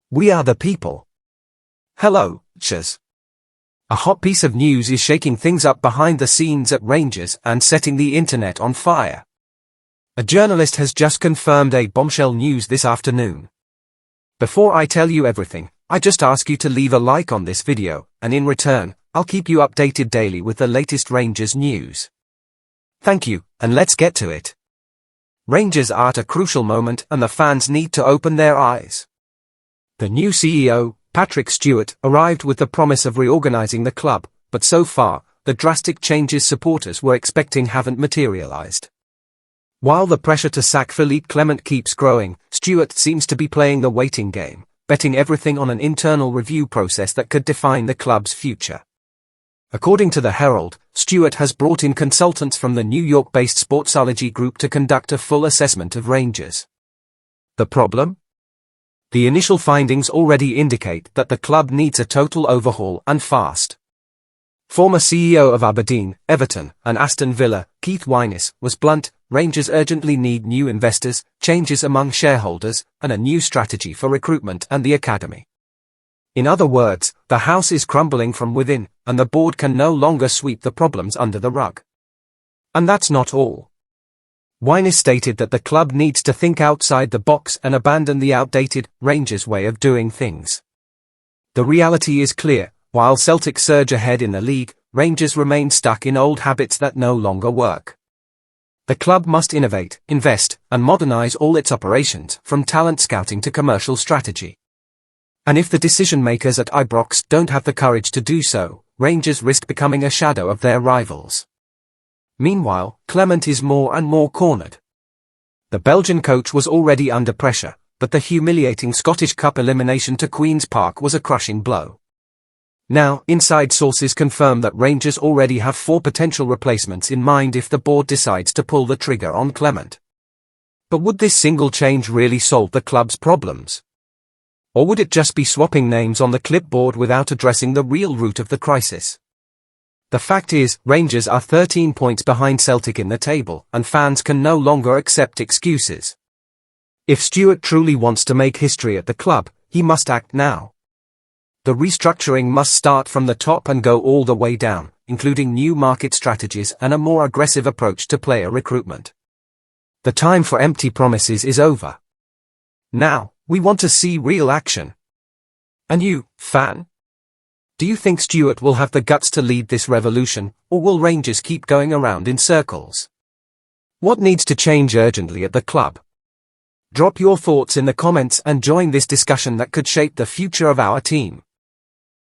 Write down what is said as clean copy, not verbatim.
We are the people. Hello, Rangers. A hot piece of news is shaking things up behind the scenes at Rangers and setting the internet on fire. A journalist has just confirmed a bombshell news this afternoon. Before I tell you everything, I just ask you to leave a like on this video, and in return, I'll keep you updated daily with the latest Rangers news. Thank you, and let's get to it. Rangers are at a crucial moment and the fans need to open their eyes. The new CEO, Patrick Stewart, arrived with the promise of reorganizing the club, but so far, the drastic changes supporters were expecting haven't materialized. While the pressure to sack Philippe Clement keeps growing, Stewart seems to be playing the waiting game, betting everything on an internal review process that could define the club's future. According to the Herald, Stewart has brought in consultants from the New York-based Sportsology Group to conduct a full assessment of Rangers. The problem? The initial findings already indicate that the club needs a total overhaul and fast. Former CEO of Aberdeen, Everton, and Aston Villa, Keith Wyness, was blunt: Rangers urgently need new investors, changes among shareholders, and a new strategy for recruitment and the academy. In other words, the house is crumbling from within, and the board can no longer sweep the problems under the rug. And that's not all. Wyness stated that the club needs to think outside the box and abandon the outdated Rangers way of doing things. The reality is clear: while Celtic surge ahead in the league, Rangers remain stuck in old habits that no longer work. The club must innovate, invest, and modernize all its operations, from talent scouting to commercial strategy. And if the decision-makers at Ibrox don't have the courage to do so, Rangers risk becoming a shadow of their rivals. Meanwhile, Clement is more and more cornered. The Belgian coach was already under pressure, but the humiliating Scottish Cup elimination to Queen's Park was a crushing blow. Now, inside sources confirm that Rangers already have 4 potential replacements in mind if the board decides to pull the trigger on Clement. But would this single change really solve the club's problems? Or would it just be swapping names on the clipboard without addressing the real root of the crisis? The fact is, Rangers are 13 points behind Celtic in the table, and fans can no longer accept excuses. If Stewart truly wants to make history at the club, he must act now. The restructuring must start from the top and go all the way down, including new market strategies and a more aggressive approach to player recruitment. The time for empty promises is over. Now, we want to see real action. And you, fan? Do you think Stewart will have the guts to lead this revolution, or will Rangers keep going around in circles? What needs to change urgently at the club? Drop your thoughts in the comments and join this discussion that could shape the future of our team.